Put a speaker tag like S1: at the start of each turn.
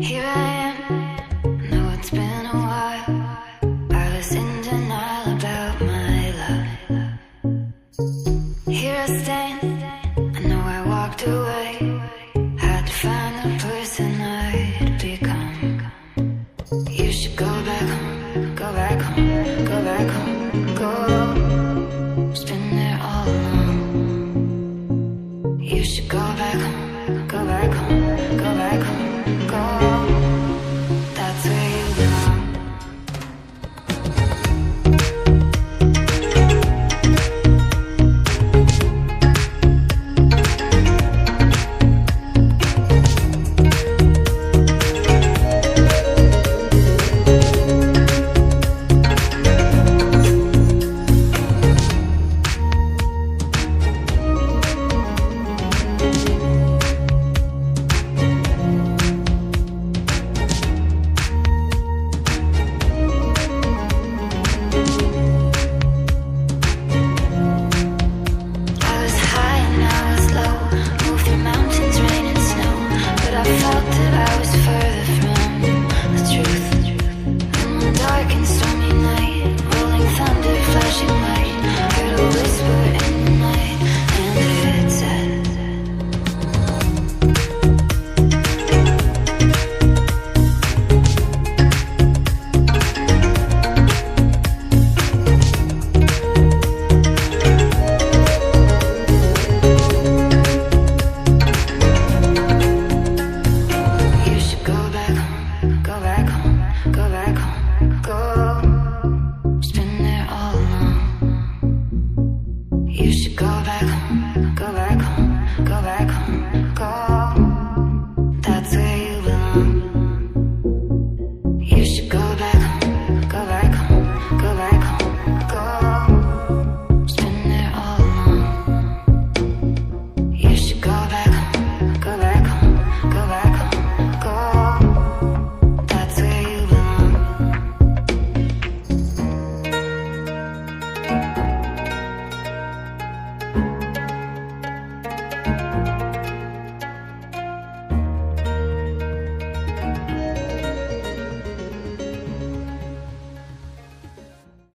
S1: Here I am, know it's been a while. I was in denial about my love. Here I stand, I know I walked away. Had to find the person I'd become. You should go back home, go back home, go back home, go. It's been there all along. You should go back home, go back home, go back home, go. That's where you belong. I was